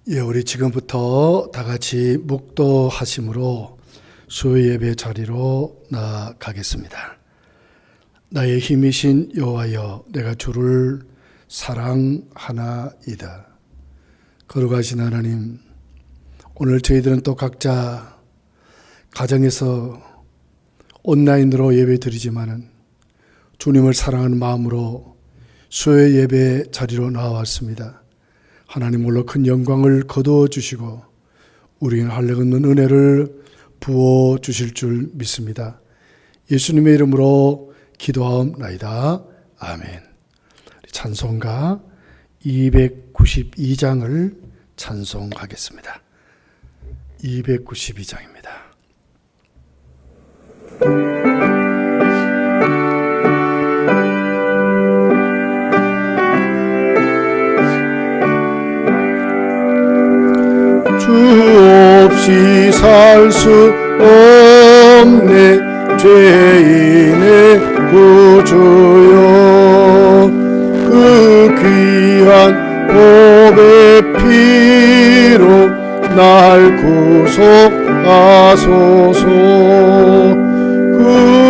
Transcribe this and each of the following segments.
예, 우리 지금부터 다 같이 묵도하심으로 수요 예배 자리로 나아가겠습니다. 나의 힘이신 여호와여, 내가 주를 사랑하나이다. 거룩하신 하나님, 오늘 저희들은 또 각자 가정에서 온라인으로 예배 드리지만은 주님을 사랑하는 마음으로 수요 예배 자리로 나왔습니다. 하나님 홀로 큰 영광을 거두어 주시고 우리는 한량없는 은혜를 부어 주실 줄 믿습니다. 예수님의 이름으로 기도하옵나이다. 아멘. 찬송가 292장을 찬송하겠습니다. 292장입니다. 주 없이 살 수 없네 죄인의 구주여, 그 귀한 보배 피로 날 구속하소서. 그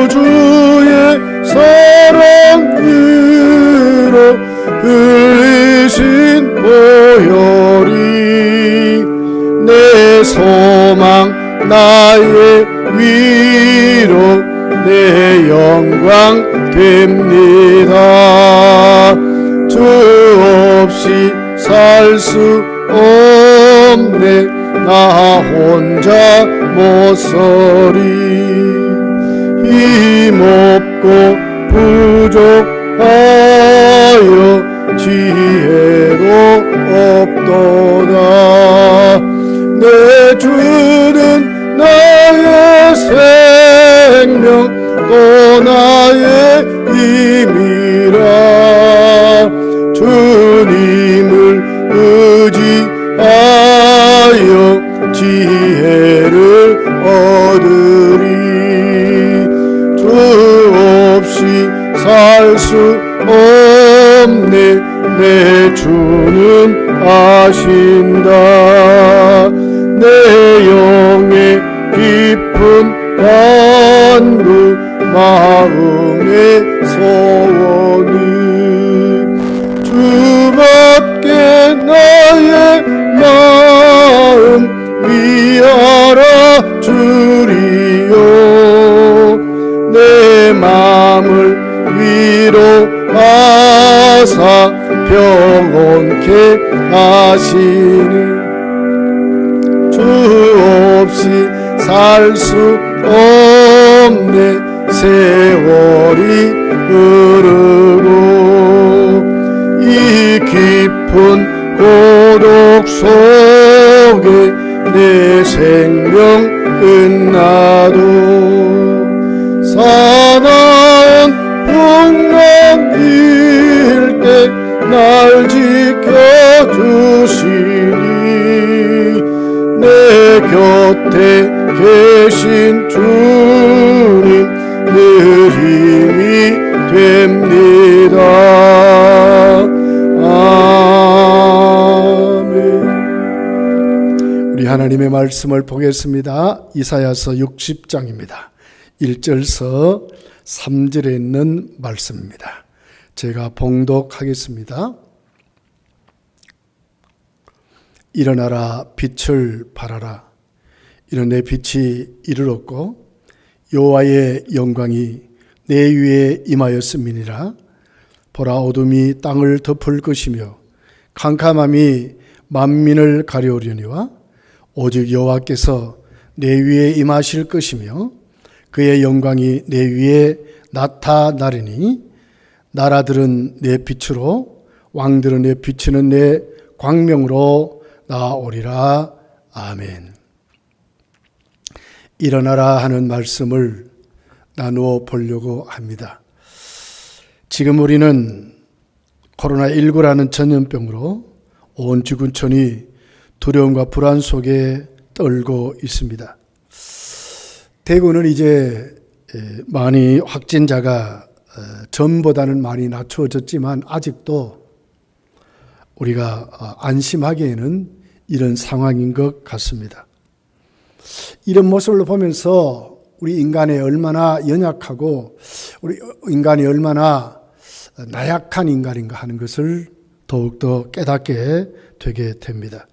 주의 사랑으로 흘리신 보혈이 내 소망 나의 위로 내 영광 됩니다. 주 없이 살 수 없네 나 혼자 못 서리. 힘없고 부족하여 지혜도 없도다. 내 주는 나의 생명 또 나의 힘이라. 주님을 의지하여 지혜를 얻으리. 주 없이 살 수 없네 내 주는 아신다. 내 영의 깊은 간구 마음의 소원을 주밖에 나의 마음 위하라 주리요. 내 마음을 위로하사 평온케 하시는 주 없이 살 수 없네 세월이 흐르고 이 깊은 고독 속에 내 생명 끝나도 사나운 풍랑일 때 날 지켜주시니 내 곁에 계신 주님 늘 힘이 됩니다. 아멘. 우리 하나님의 말씀을 보겠습니다. 이사야서 60장입니다. 1절서 3절에 있는 말씀입니다. 제가 봉독하겠습니다. 일어나라 빛을 발하라. 이는 내 빛이 이르렀고 여호와의 영광이 내 위에 임하였음이니라. 보라, 어둠이 땅을 덮을 것이며 캄캄함이 만민을 가려우려니와 오직 여호와께서 내 위에 임하실 것이며 그의 영광이 내 위에 나타나리니 나라들은 내 빛으로 왕들은 내 비치는 내 광명으로 나오리라. 아멘. 일어나라 하는 말씀을 나누어 보려고 합니다. 지금 우리는 코로나19라는 전염병으로 온 지구촌이 두려움과 불안 속에 떨고 있습니다. 대구는 이제 많이 확진자가 전보다는 많이 낮춰졌지만 아직도 우리가 안심하기에는 이런 상황인 것 같습니다. 이런 모습을 보면서 우리 인간이 얼마나 연약하고 우리 인간이 얼마나 나약한 인간인가 하는 것을 더욱더 깨닫게 되게 됩니다.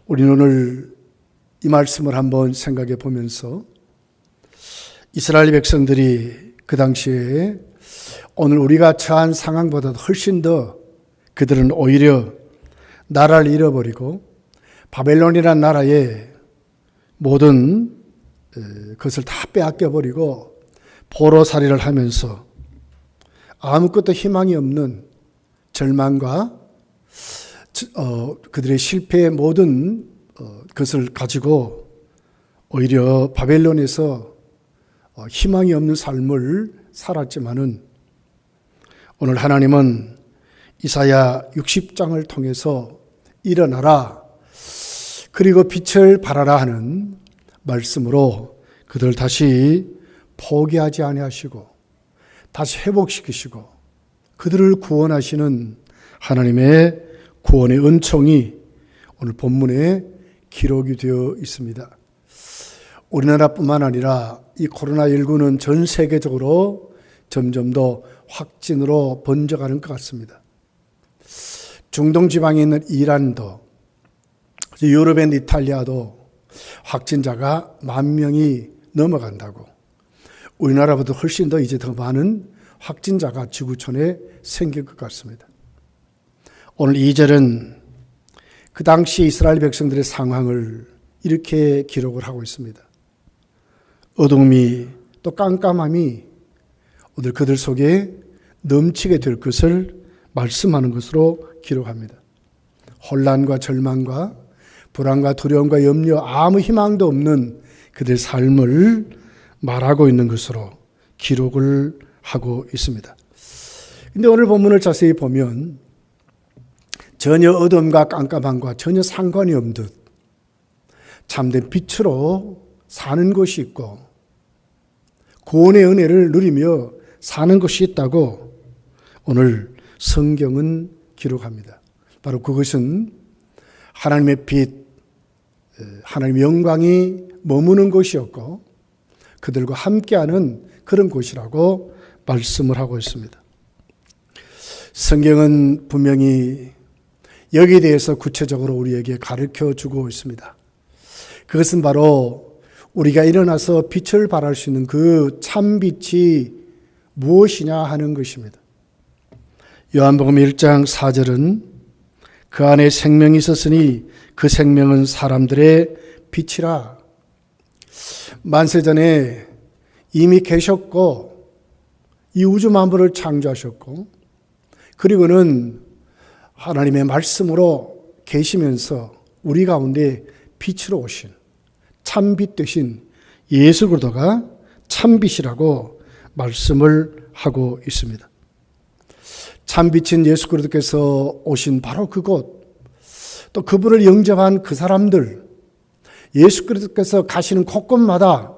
우리는 오늘 이 말씀을 한번 생각해 보면서 이스라엘 백성들이 그 당시에 오늘 우리가 처한 상황보다 훨씬 더 그들은 오히려 나라를 잃어버리고 바벨론이라는 나라에 모든 것을 다 빼앗겨버리고 포로살이를 하면서 아무것도 희망이 없는 절망과 그들의 실패의 모든 것을 가지고 오히려 바벨론에서 희망이 없는 삶을 살았지만은 오늘 하나님은 이사야 60장을 통해서 일어나라 그리고 빛을 발하라 하는 말씀으로 그들 다시 포기하지 아니하시고 다시 회복시키시고 그들을 구원하시는 하나님의 구원의 은총이 오늘 본문에 기록이 되어 있습니다. 우리나라뿐만 아니라 이 코로나19는 전 세계적으로 점점 더 확진으로 번져가는 것 같습니다. 중동 지방에 있는 이란도, 유럽에 있는 이탈리아도 확진자가 10,000명이 넘어간다고, 우리나라보다 훨씬 더 이제 더 많은 확진자가 지구촌에 생길 것 같습니다. 오늘 2절은 그 당시 이스라엘 백성들의 상황을 이렇게 기록을 하고 있습니다. 어둠이 또 깜깜함이 오늘 그들 속에 넘치게 될 것을 말씀하는 것으로 기록합니다. 혼란과 절망과 불안과 두려움과 염려, 아무 희망도 없는 그들의 삶을 말하고 있는 것으로 기록을 하고 있습니다. 그런데 오늘 본문을 자세히 보면 전혀 어둠과 깜깜함과 전혀 상관이 없는 듯 참된 빛으로 사는 것이 있고 구원의 은혜를 누리며 사는 것이 있다고 오늘 성경은 기록합니다. 바로 그것은 하나님의 빛, 하나님의 영광이 머무는 곳이었고 그들과 함께하는 그런 곳이라고 말씀을 하고 있습니다. 성경은 분명히 여기에 대해서 구체적으로 우리에게 가르쳐 주고 있습니다. 그것은 바로 우리가 일어나서 빛을 발할 수 있는 그 참빛이 무엇이냐 하는 것입니다. 요한복음 1장 4절은 그 안에 생명이 있었으니 그 생명은 사람들의 빛이라. 만세전에 이미 계셨고 이 우주 만물을 창조하셨고 그리고는 하나님의 말씀으로 계시면서 우리 가운데 빛으로 오신 참빛 되신 예수 그리스도가 참빛이라고 말씀을 하고 있습니다. 참빛인 예수 그리스도께서 오신 바로 그곳, 또 그분을 영접한 그 사람들, 예수 그리스도께서 가시는 곳곳마다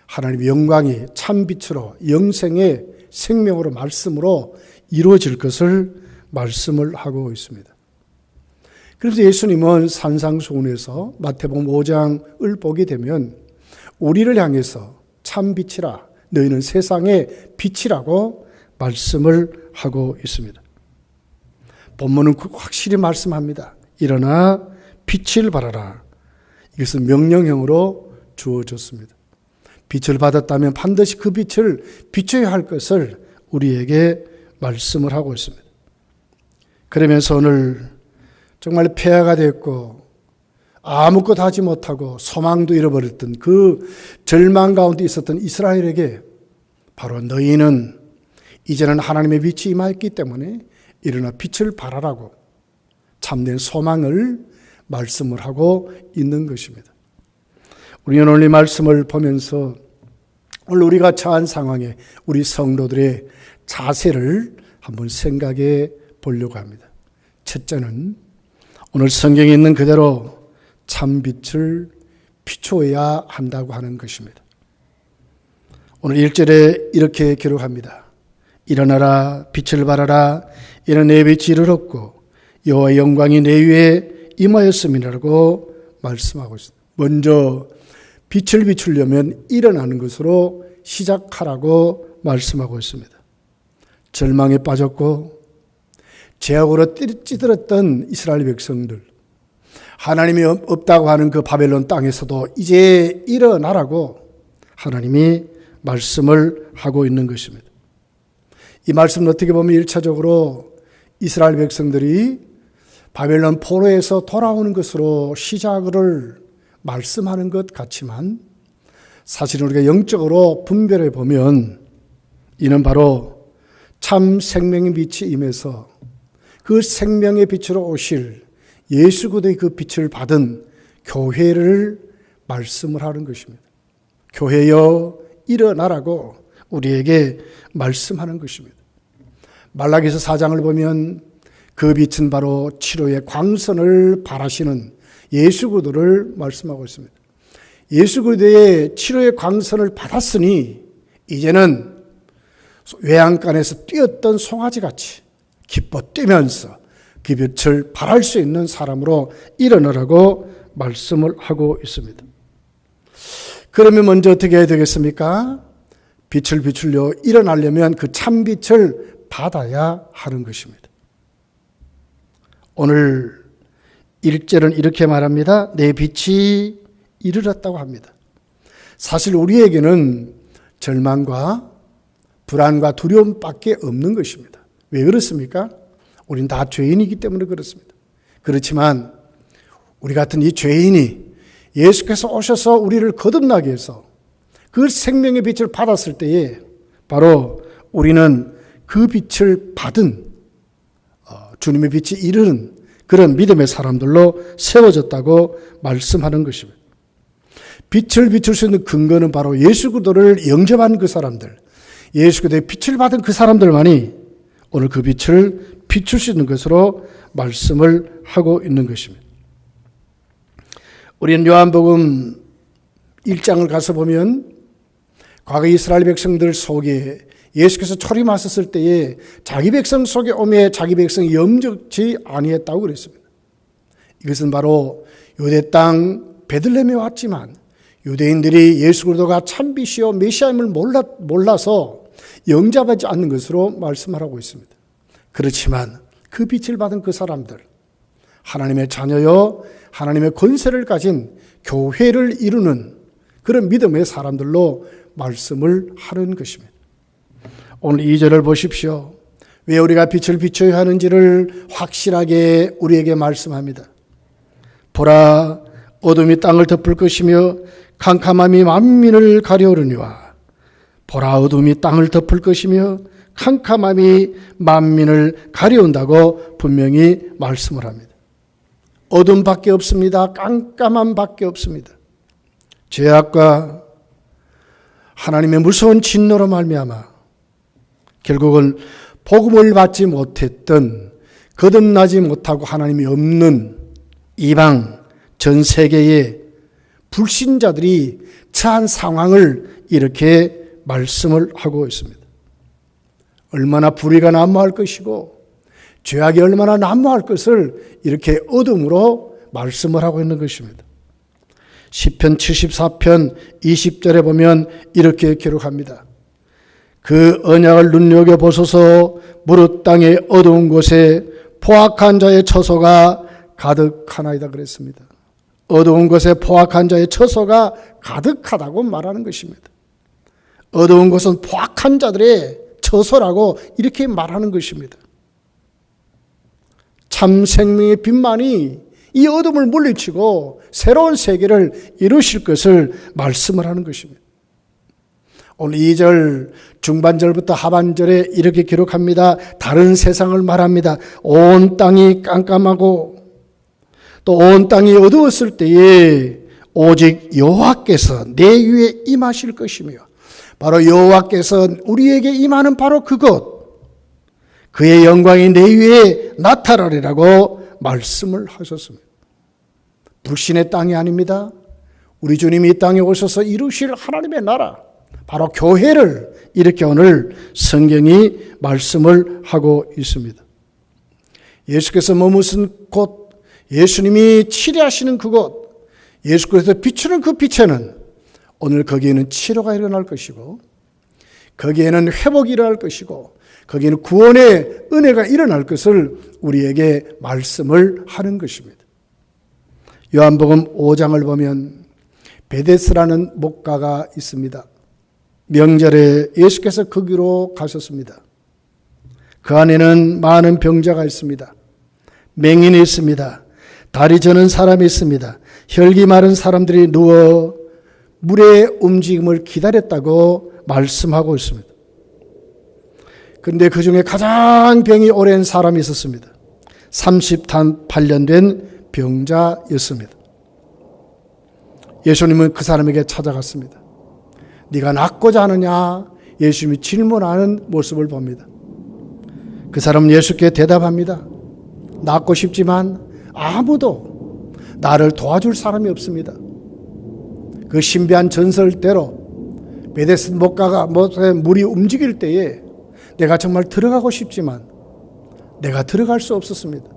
하나님의 영광이 참빛으로 영생의 생명으로 말씀으로 이루어질 것을 말씀을 하고 있습니다. 그래서 예수님은 산상수훈에서 마태복음 5장을 보게 되면 우리를 향해서 참빛이라 너희는 세상의 빛이라고 말씀을 하고 있습니다. 본문은 확실히 말씀합니다. 일어나 빛을 발하라. 이것은 명령형으로 주어졌습니다. 빛을 받았다면 반드시 그 빛을 비춰야 할 것을 우리에게 말씀을 하고 있습니다. 그러면서 오늘 정말 폐하가 됐고 아무것도 하지 못하고 소망도 잃어버렸던 그 절망 가운데 있었던 이스라엘에게 바로 너희는 이제는 하나님의 빛이 임하였기 때문에 일어나 빛을 발하라고 참된 소망을 말씀을 하고 있는 것입니다. 우리는 오늘 이 말씀을 보면서 오늘 우리가 처한 상황에 우리 성도들의 자세를 한번 생각해 보려고 합니다. 첫째는 오늘 성경에 있는 그대로 참빛을 비추어야 한다고 하는 것입니다. 오늘 1절에 이렇게 기록합니다. 일어나라 빛을 발하라 이는 내 빛이 이르렀고 여호와의 영광이 내 위에 임하였음이라고 말씀하고 있습니다. 먼저 빛을 비추려면 일어나는 것으로 시작하라고 말씀하고 있습니다. 절망에 빠졌고 죄악으로 찌들었던 이스라엘 백성들, 하나님이 없다고 하는 그 바벨론 땅에서도 이제 일어나라고 하나님이 말씀을 하고 있는 것입니다. 이 말씀은 어떻게 보면 1차적으로 이스라엘 백성들이 바벨론 포로에서 돌아오는 것으로 시작을 말씀하는 것 같지만, 사실은 우리가 영적으로 분별해 보면 이는 바로 참 생명의 빛이 임해서 그 생명의 빛으로 오실 예수 그리스도의 그 빛을 받은 교회를 말씀을 하는 것입니다. 교회여 일어나라고 우리에게 말씀하는 것입니다. 말라기서 4장을 보면 그 빛은 바로 치료의 광선을 발하시는 예수 그리스도를 말씀하고 있습니다. 예수 그리스도의 치료의 광선을 받았으니 이제는 외양간에서 뛰었던 송아지같이 기뻐 뛰면서 그 빛을 발할 수 있는 사람으로 일어나라고 말씀을 하고 있습니다. 그러면 먼저 어떻게 해야 되겠습니까? 빛을 비추려 일어나려면 그 참빛을 받아야 하는 것입니다. 오늘 1절은 이렇게 말합니다. 내 빛이 이르렀다고 합니다. 사실 우리에게는 절망과 불안과 두려움밖에 없는 것입니다. 왜 그렇습니까? 우린 다 죄인이기 때문에 그렇습니다. 그렇지만 우리 같은 이 죄인이 예수께서 오셔서 우리를 거듭나게 해서 그 생명의 빛을 받았을 때에 바로 우리는 그 빛을 받은 주님의 빛이 이르는 그런 믿음의 사람들로 세워졌다고 말씀하는 것입니다. 빛을 비출 수 있는 근거는 바로 예수 그리스도를 영접한 그 사람들, 예수 그리스도의 빛을 받은 그 사람들만이 오늘 그 빛을 비출 수 있는 것으로 말씀을 하고 있는 것입니다. 우리는 요한복음 1장을 가서 보면 과거 이스라엘 백성들 속에 예수께서 초림하셨을 때에 자기 백성 속에 오매 자기 백성이 염려치 아니했다고 그랬습니다. 이것은 바로 유대 땅 베들레헴에 왔지만 유대인들이 예수 그리스도가 참빛이요 메시아임을 몰라서 영접하지 않는 것으로 말씀을 하고 있습니다. 그렇지만 그 빛을 받은 그 사람들, 하나님의 자녀요 하나님의 권세를 가진 교회를 이루는 그런 믿음의 사람들로 말씀을 하는 것입니다. 오늘 2절을 보십시오. 왜 우리가 빛을 비춰야 하는지를 확실하게 우리에게 말씀합니다. 보라, 어둠이 땅을 덮을 것이며 캄캄함이 만민을 가려우려니와. 보라, 어둠이 땅을 덮을 것이며 캄캄함이 만민을 가려운다고 분명히 말씀을 합니다. 어둠밖에 없습니다. 깜깜함밖에 없습니다. 죄악과 하나님의 무서운 진노로 말미암아 결국은 복음을 받지 못했던, 거듭나지 못하고 하나님이 없는 이방 전 세계의 불신자들이 처한 상황을 이렇게 말씀을 하고 있습니다. 얼마나 불의가 난무할 것이고 죄악이 얼마나 난무할 것을 이렇게 어둠으로 말씀을 하고 있는 것입니다. 시편 74편 20절에 보면 이렇게 기록합니다. 그 언약을 눈여겨보소서. 무릇 땅의 어두운 곳에 포악한 자의 처소가 가득하나이다 그랬습니다. 어두운 곳에 포악한 자의 처소가 가득하다고 말하는 것입니다. 어두운 곳은 포악한 자들의 처소라고 이렇게 말하는 것입니다. 참 생명의 빛만이 이 어둠을 물리치고 새로운 세계를 이루실 것을 말씀을 하는 것입니다. 오늘 2절 중반절부터 하반절에 이렇게 기록합니다. 다른 세상을 말합니다. 온 땅이 깜깜하고 또 온 땅이 어두웠을 때에 오직 여호와께서 내 위에 임하실 것이며, 바로 여호와께서 우리에게 임하는 바로 그것, 그의 영광이 내 위에 나타나리라고 말씀을 하셨습니다. 불신의 땅이 아닙니다. 우리 주님이 이 땅에 오셔서 이루실 하나님의 나라, 바로 교회를 이렇게 오늘 성경이 말씀을 하고 있습니다. 예수께서 머무신 곳, 예수님이 치료하시는 그곳, 예수 그리스도 비추는 그 빛에는 오늘 거기에는 치료가 일어날 것이고, 거기에는 회복이 일어날 것이고, 거기에는 구원의 은혜가 일어날 것을 우리에게 말씀을 하는 것입니다. 요한복음 5장을 보면 베데스라는 목가가 있습니다. 명절에 예수께서 거기로 가셨습니다. 그 안에는 많은 병자가 있습니다. 맹인이 있습니다. 다리 저는 사람이 있습니다. 혈기 마른 사람들이 누워 물의 움직임을 기다렸다고 말씀하고 있습니다. 그런데 그 중에 가장 병이 오랜 사람이 있었습니다. 38년 된 병자였습니다. 예수님은 그 사람에게 찾아갔습니다. 네가 낫고자 하느냐? 예수님이 질문하는 모습을 봅니다. 그 사람은 예수께 대답합니다. 낫고 싶지만 아무도 나를 도와줄 사람이 없습니다. 그 신비한 전설대로 베데스 목가가 물이 움직일 때에 내가 정말 들어가고 싶지만 내가 들어갈 수 없었습니다.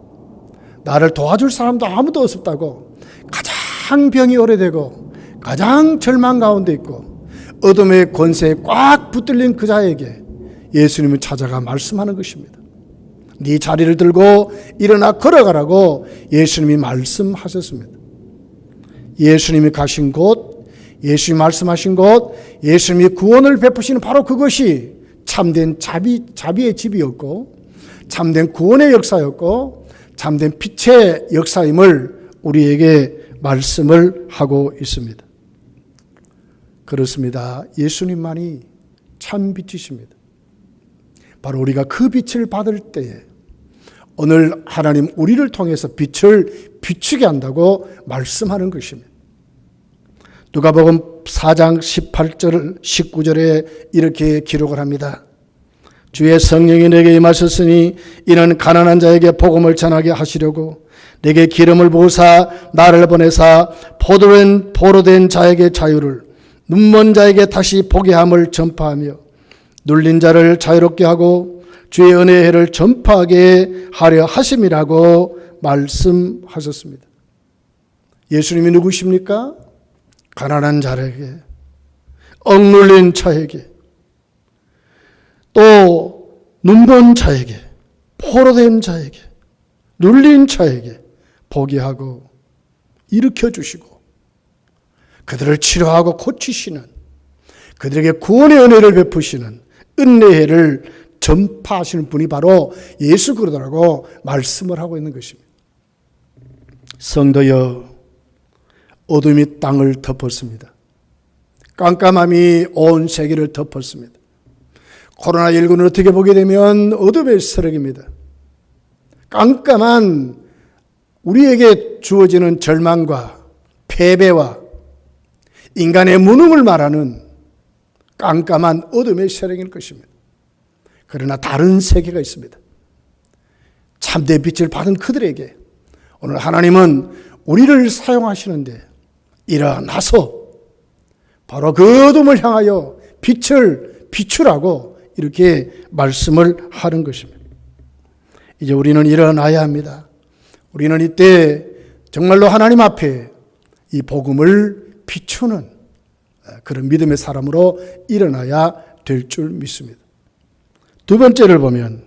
나를 도와줄 사람도 아무도 없었다고 가장 병이 오래되고 가장 절망 가운데 있고 어둠의 권세에 꽉 붙들린 그 자에게 예수님은 찾아가 말씀하는 것입니다. 네 자리를 들고 일어나 걸어가라고 예수님이 말씀하셨습니다. 예수님이 가신 곳, 예수님이 말씀하신 곳, 예수님이 구원을 베푸시는 바로 그것이 참된 자비의 집이었고 참된 구원의 역사였고 참된 빛의 역사임을 우리에게 말씀을 하고 있습니다. 그렇습니다. 예수님만이 참 빛이십니다. 바로 우리가 그 빛을 받을 때에 오늘 하나님 우리를 통해서 빛을 비추게 한다고 말씀하는 것입니다. 누가복음 4장 18절 19절에 이렇게 기록을 합니다. 주의 성령이 내게 임하셨으니 이는 가난한 자에게 복음을 전하게 하시려고 내게 기름을 부으사 나를 보내사 포로로 된 자에게 자유를 눈먼 자에게 다시 보게 함을 전파하며 눌린 자를 자유롭게 하고 주의 은혜의 해를 전파하게 하려 하심이라고 말씀하셨습니다. 예수님이 누구십니까? 가난한 자에게, 억눌린 자에게, 또 눈먼 자에게, 포로된 자에게, 눌린 자에게 보게 하고 일으켜 주시고 그들을 치료하고 고치시는, 그들에게 구원의 은혜를 베푸시는 은혜를 전파하시는 분이 바로 예수 그리스도라고 말씀을 하고 있는 것입니다. 성도여, 어둠이 땅을 덮었습니다. 깜깜함이 온 세계를 덮었습니다. 코로나19는 어떻게 보게 되면 어둠의 세력입니다. 깜깜한 우리에게 주어지는 절망과 패배와 인간의 무능을 말하는 깜깜한 어둠의 세력일 것입니다. 그러나 다른 세계가 있습니다. 참된 빛을 받은 그들에게 오늘 하나님은 우리를 사용하시는데 일어나서 바로 그 어둠을 향하여 빛을 비추라고 이렇게 말씀을 하는 것입니다. 이제 우리는 일어나야 합니다. 우리는 이때 정말로 하나님 앞에 이 복음을 비추는 그런 믿음의 사람으로 일어나야 될 줄 믿습니다. 두 번째를 보면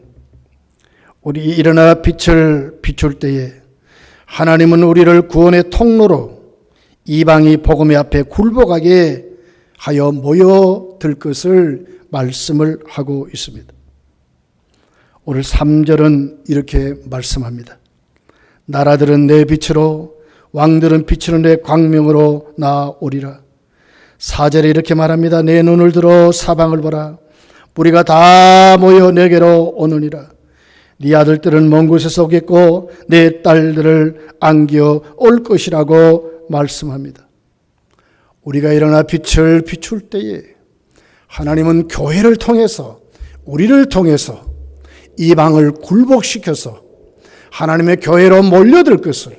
우리 일어나 빛을 비출 때에 하나님은 우리를 구원의 통로로 이방이 복음의 앞에 굴복하게 하여 모여들 것을 말씀을 하고 있습니다. 오늘 3절은 이렇게 말씀합니다. 나라들은 내 빛으로 왕들은 비추는 내 광명으로 나오리라. 4절에 이렇게 말합니다. 내 눈을 들어 사방을 보라. 무리가 다 모여 내게로 오느니라. 네 아들들은 먼 곳에서 오겠고 내 딸들을 안겨 올 것이라고 말씀합니다. 우리가 일어나 빛을 비출 때에 하나님은 교회를 통해서 우리를 통해서 이방을 굴복시켜서 하나님의 교회로 몰려들 것을,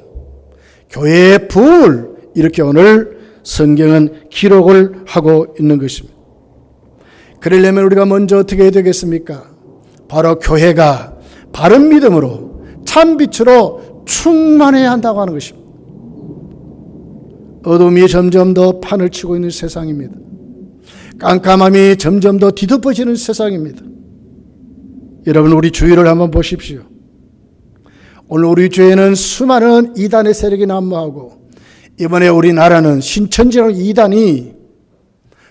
교회의 부흥을 이렇게 오늘 성경은 기록을 하고 있는 것입니다. 그러려면 우리가 먼저 어떻게 해야 되겠습니까? 바로 교회가 바른 믿음으로 참 빛으로 충만해야 한다고 하는 것입니다. 어둠이 점점 더 판을 치고 있는 세상입니다. 깜깜함이 점점 더 뒤덮어지는 세상입니다. 여러분, 우리 주위를 한번 보십시오. 오늘 우리 주위에는 수많은 이단의 세력이 난무하고, 이번에 우리나라는 신천지라는 이단이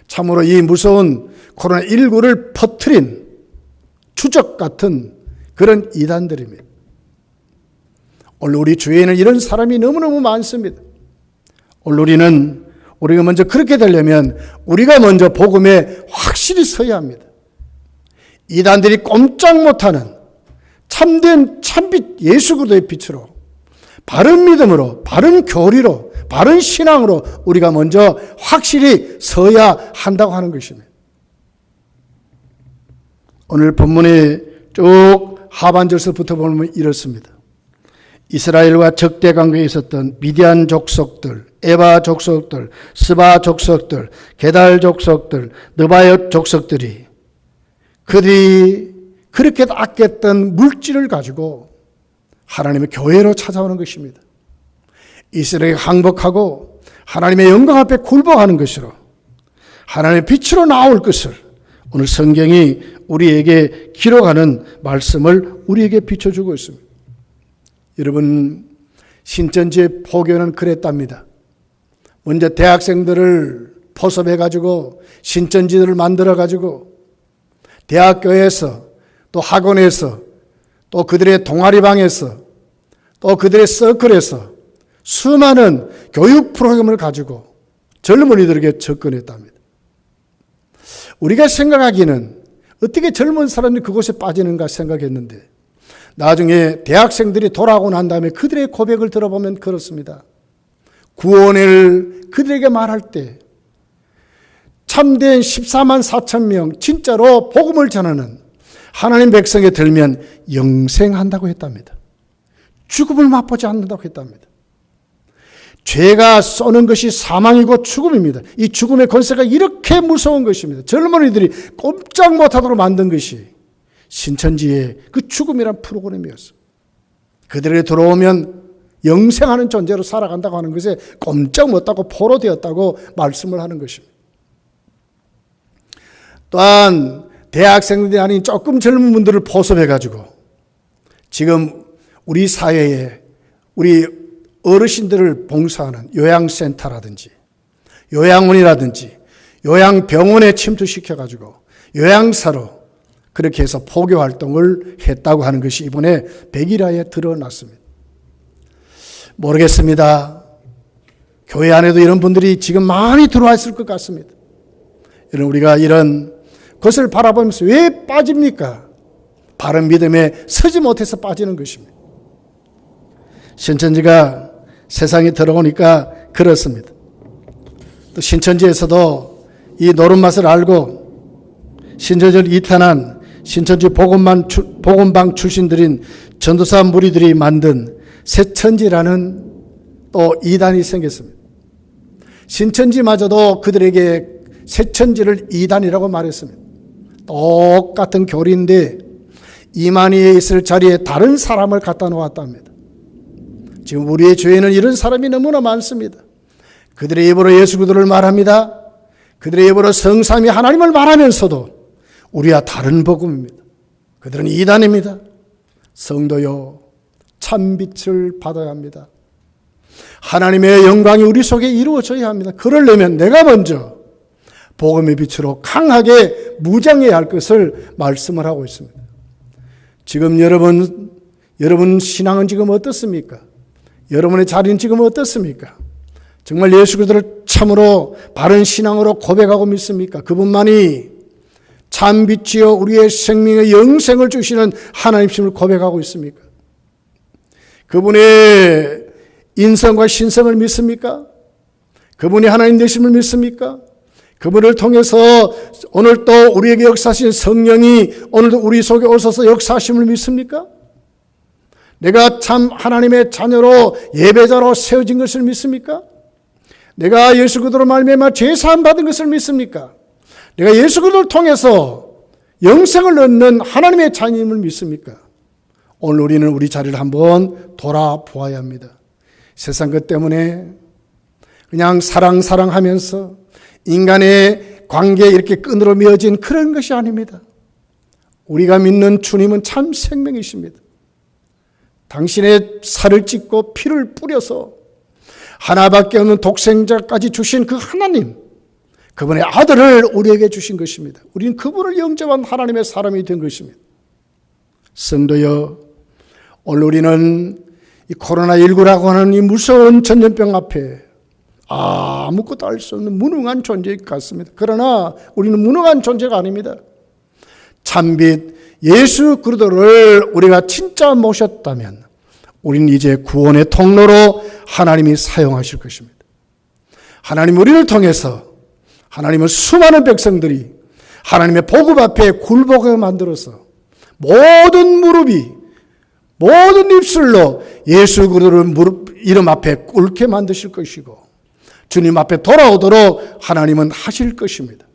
참으로 이 무서운 코로나19를 퍼뜨린 추적 같은 그런 이단들입니다. 오늘 우리 주위에는 이런 사람이 너무너무 많습니다. 오늘 우리가 먼저 그렇게 되려면 우리가 먼저 복음에 확실히 서야 합니다. 이단들이 꼼짝 못하는 참된 참빛 예수 그리스도의 빛으로, 바른 믿음으로, 바른 교리로, 바른 신앙으로 우리가 먼저 확실히 서야 한다고 하는 것입니다. 오늘 본문의 쭉 하반절서부터 보면 이렇습니다. 이스라엘과 적대 관계에 있었던 미디안 족속들, 에바 족속들, 스바 족속들, 게달 족속들, 느바옅 족속들이 그들이 그렇게 아꼈던 물질을 가지고 하나님의 교회로 찾아오는 것입니다. 이스라엘이 항복하고 하나님의 영광 앞에 굴복하는 것으로 하나님의 빛으로 나올 것을 오늘 성경이 우리에게 기록하는 말씀을 우리에게 비춰주고 있습니다. 여러분, 신천지의 포교는 그랬답니다. 먼저 대학생들을 포섭해가지고 신천지들을 만들어가지고 대학교에서 또 학원에서 또 그들의 동아리방에서 또 그들의 서클에서 수많은 교육 프로그램을 가지고 젊은이들에게 접근했답니다. 우리가 생각하기는 어떻게 젊은 사람들이 그곳에 빠지는가 생각했는데 나중에 대학생들이 돌아오고 난 다음에 그들의 고백을 들어보면 그렇습니다. 구원을 그들에게 말할 때 참된 14만 4천 명 진짜로 복음을 전하는 하나님 백성에 들면 영생한다고 했답니다. 죽음을 맛보지 않는다고 했답니다. 죄가 쏘는 것이 사망이고 죽음입니다. 이 죽음의 권세가 이렇게 무서운 것입니다. 젊은이들이 꼼짝 못하도록 만든 것이 신천지의 그 죽음이란 프로그램이었어요. 그들에게 들어오면 영생하는 존재로 살아간다고 하는 것에 꼼짝 못하고 포로되었다고 말씀을 하는 것입니다. 또한 대학생들이 아닌 조금 젊은 분들을 포섭해가지고 지금 우리 사회에 우리 어르신들을 봉사하는 요양센터라든지 요양원이라든지 요양병원에 침투시켜가지고 요양사로 그렇게 해서 포교 활동을 했다고 하는 것이 이번에 백일화에 드러났습니다. 모르겠습니다. 교회 안에도 이런 분들이 지금 많이 들어와 있을 것 같습니다. 여러분, 우리가 이런 것을 바라보면서 왜 빠집니까? 바른 믿음에 서지 못해서 빠지는 것입니다. 신천지가 세상에 들어오니까 그렇습니다. 또 신천지에서도 이 노름맛을 알고 신천지를 이탄한 신천지 복음방 출신들인 전도사 무리들이 만든 새천지라는 또 이단이 생겼습니다. 신천지마저도 그들에게 새천지를 이단이라고 말했습니다. 똑같은 교리인데 이만희에 있을 자리에 다른 사람을 갖다 놓았답니다. 지금 우리의 교회에는 이런 사람이 너무나 많습니다. 그들의 입으로 예수 그리스도를 말합니다. 그들의 입으로 성삼위 하나님을 말하면서도 우리와 다른 복음입니다. 그들은 이단입니다. 성도요, 참빛을 받아야 합니다. 하나님의 영광이 우리 속에 이루어져야 합니다. 그러려면 내가 먼저 복음의 빛으로 강하게 무장해야 할 것을 말씀을 하고 있습니다. 지금 여러분 신앙은 지금 어떻습니까? 여러분의 자리는 지금 어떻습니까? 정말 예수 그리스도를 참으로 바른 신앙으로 고백하고 믿습니까? 그분만이 참 빛이요 우리의 생명의 영생을 주시는 하나님심을 고백하고 있습니까? 그분의 인성과 신성을 믿습니까? 그분이 하나님 되심을 믿습니까? 그분을 통해서 오늘 또 우리에게 역사하신 성령이 오늘도 우리 속에 오셔서 역사하심을 믿습니까? 내가 참 하나님의 자녀로 예배자로 세워진 것을 믿습니까? 내가 예수 그리스도로 말미암아 죄 사함 받은 것을 믿습니까? 내가 예수 그리스도를 통해서 영생을 얻는 하나님의 자녀임을 믿습니까? 오늘 우리는 우리 자리를 한번 돌아보아야 합니다. 세상 것 때문에 그냥 사랑하면서 인간의 관계에 이렇게 끈으로 미어진 그런 것이 아닙니다. 우리가 믿는 주님은 참 생명이십니다. 당신의 살을 찢고 피를 뿌려서 하나밖에 없는 독생자까지 주신 그 하나님, 그분의 아들을 우리에게 주신 것입니다. 우리는 그분을 영접한 하나님의 사람이 된 것입니다. 성도여, 오늘 우리는 이 코로나19라고 하는 이 무서운 전염병 앞에 아무것도 알 수 없는 무능한 존재 같습니다. 그러나 우리는 무능한 존재가 아닙니다. 참빛 예수 그리스도를 우리가 진짜 모셨다면 우리는 이제 구원의 통로로 하나님이 사용하실 것입니다. 하나님 우리를 통해서 하나님은 수많은 백성들이 하나님의 복음 앞에 굴복하게 만들어서 모든 무릎이 모든 입술로 예수 그리스도를 이름 앞에 꿇게 만드실 것이고 주님 앞에 돌아오도록 하나님은 하실 것입니다.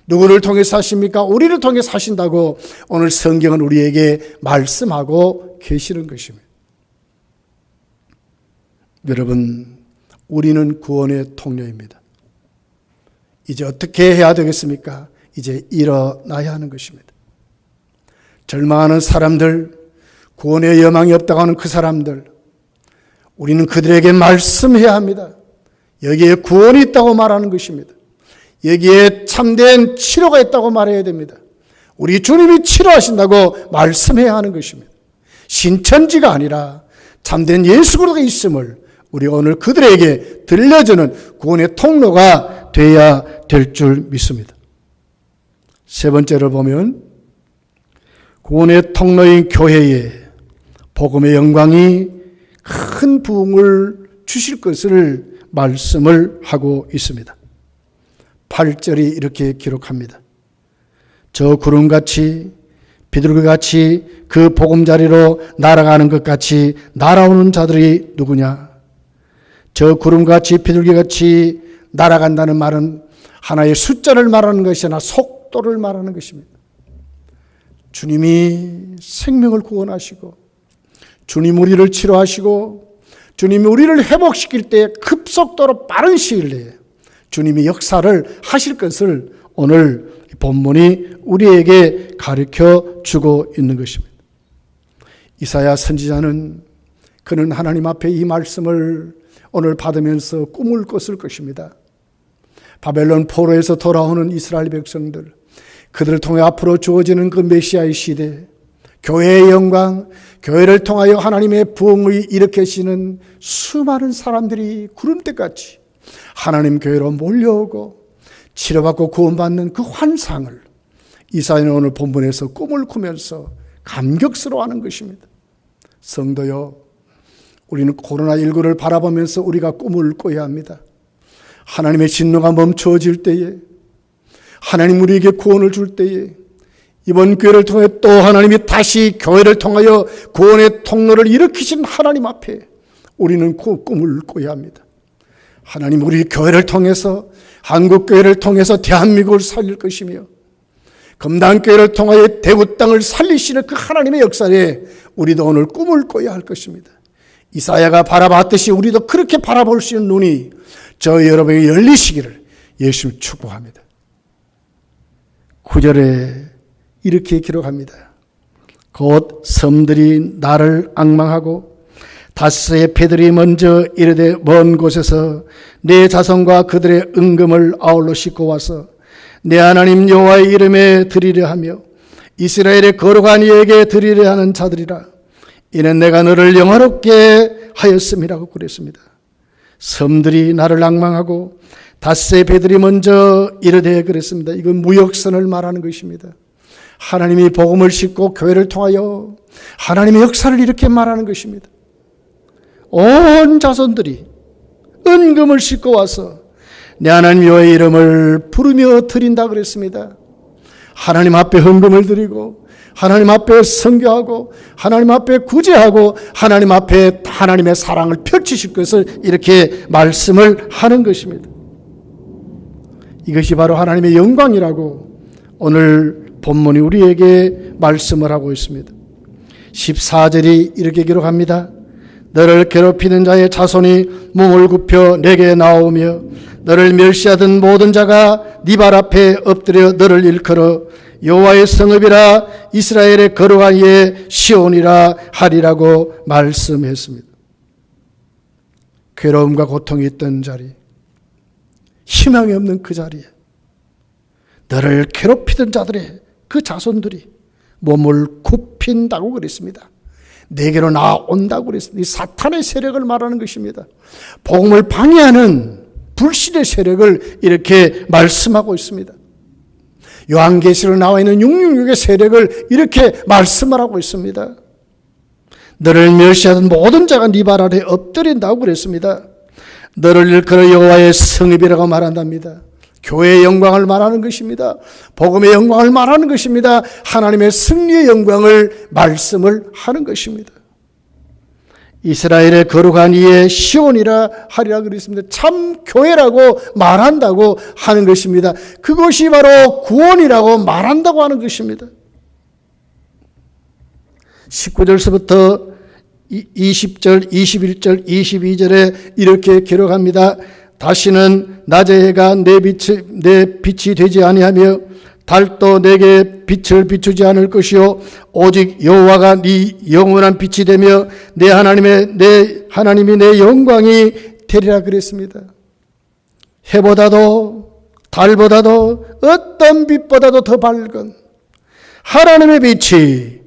누구를 통해서 하십니까? 우리를 통해서 하신다고 오늘 성경은 우리에게 말씀하고 계시는 것입니다. 여러분, 우리는 구원의 통로입니다. 이제 어떻게 해야 되겠습니까? 이제 일어나야 하는 것입니다. 절망하는 사람들, 구원의 여망이 없다고 하는 그 사람들, 우리는 그들에게 말씀해야 합니다. 여기에 구원이 있다고 말하는 것입니다. 여기에 참된 치료가 있다고 말해야 됩니다. 우리 주님이 치료하신다고 말씀해야 하는 것입니다. 신천지가 아니라 참된 예수 그리스도가 있음을 우리 오늘 그들에게 들려주는 구원의 통로가 되어야 될 줄 믿습니다. 세 번째로 보면 구원의 통로인 교회에 복음의 영광이 큰 부흥을 주실 것을 말씀을 하고 있습니다. 8절이 이렇게 기록합니다. 저 구름같이 비둘기같이 그 보금자리로 날아가는 것 같이 날아오는 자들이 누구냐? 저 구름같이 비둘기같이 날아간다는 말은 하나의 숫자를 말하는 것이 아니라 속도를 말하는 것입니다. 주님이 생명을 구원하시고 주님 우리를 치료하시고 주님이 우리를 회복시킬 때 급속도로 빠른 시일 내에 주님이 역사를 하실 것을 오늘 본문이 우리에게 가르쳐 주고 있는 것입니다. 이사야 선지자는 그는 하나님 앞에 이 말씀을 오늘 받으면서 꿈을 꿨을 것입니다. 바벨론 포로에서 돌아오는 이스라엘 백성들, 그들을 통해 앞으로 주어지는 그 메시아의 시대, 교회의 영광, 교회를 통하여 하나님의 부흥을 일으키시는 수많은 사람들이 구름대같이 하나님 교회로 몰려오고 치료받고 구원받는 그 환상을 이사야는 오늘 본문에서 꿈을 꾸면서 감격스러워하는 것입니다. 성도요, 우리는 코로나19를 바라보면서 우리가 꿈을 꿔야 합니다. 하나님의 진노가 멈추어질 때에, 하나님 우리에게 구원을 줄 때에, 이번 교회를 통해 또 하나님이 다시 교회를 통하여 구원의 통로를 일으키신 하나님 앞에 우리는 그 꿈을 꿔야 합니다. 하나님 우리 교회를 통해서, 한국교회를 통해서 대한민국을 살릴 것이며 금단교회를 통하여 대구 땅을 살리시는 그 하나님의 역사에 우리도 오늘 꿈을 꿔야 할 것입니다. 이사야가 바라봤듯이 우리도 그렇게 바라볼 수 있는 눈이 저 여러분에게 열리시기를 예수님 축복합니다. 9절에 이렇게 기록합니다. 곧 섬들이 나를 앙망하고 다스의 패들이 먼저 이르되 먼 곳에서 내 자손과 그들의 은금을 아울러 싣고 와서 내 하나님 여호와의 이름에 드리려 하며 이스라엘의 거룩한 이에게 드리려 하는 자들이라. 이는 내가 너를 영화롭게 하였음이라고 그랬습니다. 섬들이 나를 낭망하고 닷새의 배들이 먼저 이르되 그랬습니다. 이건 무역선을 말하는 것입니다. 하나님이 복음을 싣고 교회를 통하여 하나님의 역사를 이렇게 말하는 것입니다. 온 자손들이 은금을 싣고 와서 내 하나님 여호와의 이름을 부르며 드린다 그랬습니다. 하나님 앞에 헌금을 드리고 하나님 앞에 선교하고 하나님 앞에 구제하고 하나님 앞에 하나님의 사랑을 펼치실 것을 이렇게 말씀을 하는 것입니다. 이것이 바로 하나님의 영광이라고 오늘 본문이 우리에게 말씀을 하고 있습니다. 14절이 이렇게 기록합니다. 너를 괴롭히는 자의 자손이 몸을 굽혀 내게 나오며 너를 멸시하던 모든 자가 네 발 앞에 엎드려 너를 일컬어 여호와의 성읍이라 이스라엘의 거룩한 이의 시온이라 하리라고 말씀했습니다. 괴로움과 고통이 있던 자리, 희망이 없는 그 자리에 너를 괴롭히던 자들의 그 자손들이 몸을 굽힌다고 그랬습니다. 내게로 나온다고 그랬습니다. 이 사탄의 세력을 말하는 것입니다. 복음을 방해하는 불신의 세력을 이렇게 말씀하고 있습니다. 요한계시로 나와 있는 666의 세력을 이렇게 말씀을 하고 있습니다. 너를 멸시하던 모든 자가 네 발 아래 엎드린다고 그랬습니다. 너를 일컬어 여호와의 성읍이라고 말한답니다. 교회의 영광을 말하는 것입니다. 복음의 영광을 말하는 것입니다. 하나님의 승리의 영광을 말씀을 하는 것입니다. 이스라엘의 거룩한 이의 시온이라 하리라 그랬습니다. 참 교회라고 말한다고 하는 것입니다. 그것이 바로 구원이라고 말한다고 하는 것입니다. 19절서부터 20절, 21절, 22절에 이렇게 기록합니다. 다시는 낮의 해가 내 빛이 되지 아니하며 달도 내게 빛을 비추지 않을 것이요 오직 여호와가 네 영원한 빛이 되며 내 하나님이 내 영광이 되리라 그랬습니다. 해보다도 달보다도 어떤 빛보다도 더 밝은 하나님의 빛이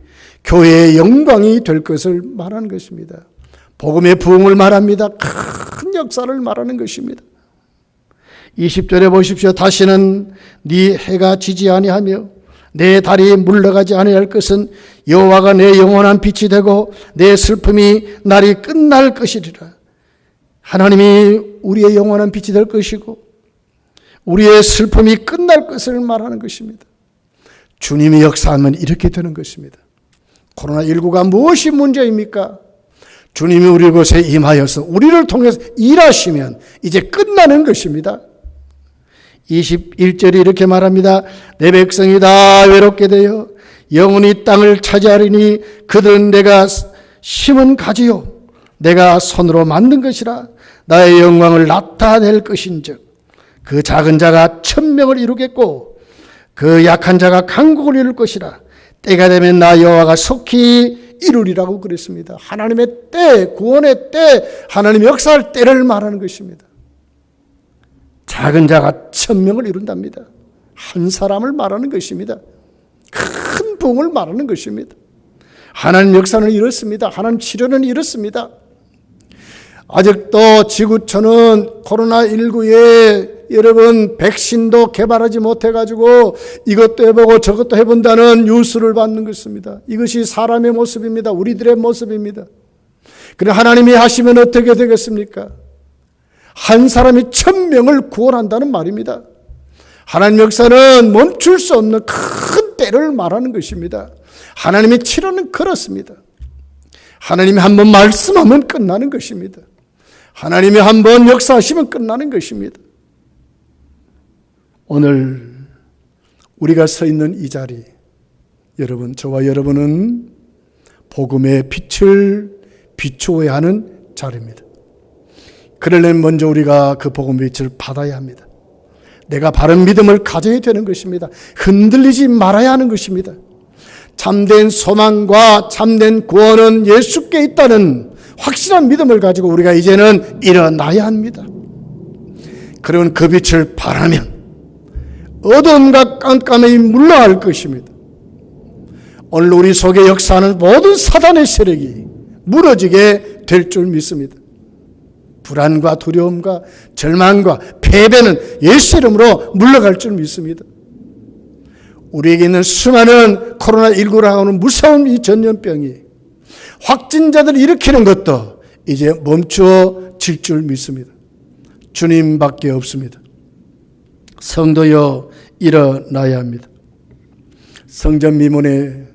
교회의 영광이 될 것을 말하는 것입니다. 복음의 부흥을 말합니다. 큰 역사를 말하는 것입니다. 20절에 보십시오. 다시는 네 해가 지지 아니하며 내 달이 물러가지 아니할 것은 여호와가 내 영원한 빛이 되고 내 슬픔이 날이 끝날 것이리라. 하나님이 우리의 영원한 빛이 될 것이고 우리의 슬픔이 끝날 것을 말하는 것입니다. 주님이 역사하면 이렇게 되는 것입니다. 코로나19가 무엇이 문제입니까? 주님이 우리 곳에 임하여서 우리를 통해서 일하시면 이제 끝나는 것입니다. 21절이 이렇게 말합니다. 내 백성이 다 외롭게 되어 영원히 땅을 차지하리니 그들은 내가 심은 가지요 내가 손으로 만든 것이라 나의 영광을 나타낼 것인즉 그 작은 자가 1000명을 이루겠고 그 약한 자가 강국을 이룰 것이라 때가 되면 나 여호와가 속히 이루리라고 그랬습니다. 하나님의 때, 구원의 때, 하나님 역사할 때를 말하는 것입니다. 작은 자가 1000명을 이룬답니다. 한 사람을 말하는 것입니다. 큰 부흥을 말하는 것입니다. 하나님 역사는 이렇습니다. 하나님 치료는 이렇습니다. 아직도 지구촌은 코로나19에 여러분 백신도 개발하지 못해가지고 이것도 해보고 저것도 해본다는 뉴스를 받는 것입니다. 이것이 사람의 모습입니다. 우리들의 모습입니다. 그래 하나님이 하시면 어떻게 되겠습니까? 한 사람이 1000명을 구원한다는 말입니다. 하나님 역사는 멈출 수 없는 큰 때를 말하는 것입니다. 하나님의 치료는 그렇습니다. 하나님이 한번 말씀하면 끝나는 것입니다. 하나님이 한번 역사하시면 끝나는 것입니다. 오늘 우리가 서 있는 이 자리, 여러분, 저와 여러분은 복음의 빛을 비추어야 하는 자리입니다. 그러려면 먼저 우리가 그 복음의 빛을 받아야 합니다. 내가 바른 믿음을 가져야 되는 것입니다. 흔들리지 말아야 하는 것입니다. 참된 소망과 참된 구원은 예수께 있다는 확실한 믿음을 가지고 우리가 이제는 일어나야 합니다. 그러면 그 빛을 바라면 어둠과 깜깜이 물러갈 것입니다. 오늘 우리 속에 역사하는 모든 사단의 세력이 무너지게 될 줄 믿습니다. 불안과 두려움과 절망과 패배는 예수 이름으로 물러갈 줄 믿습니다. 우리에게 있는 수많은 코로나19라고 하는 무서운 이 전염병이 확진자들을 일으키는 것도 이제 멈추어질 줄 믿습니다. 주님밖에 없습니다. 성도여 일어나야 합니다. 성전 미문에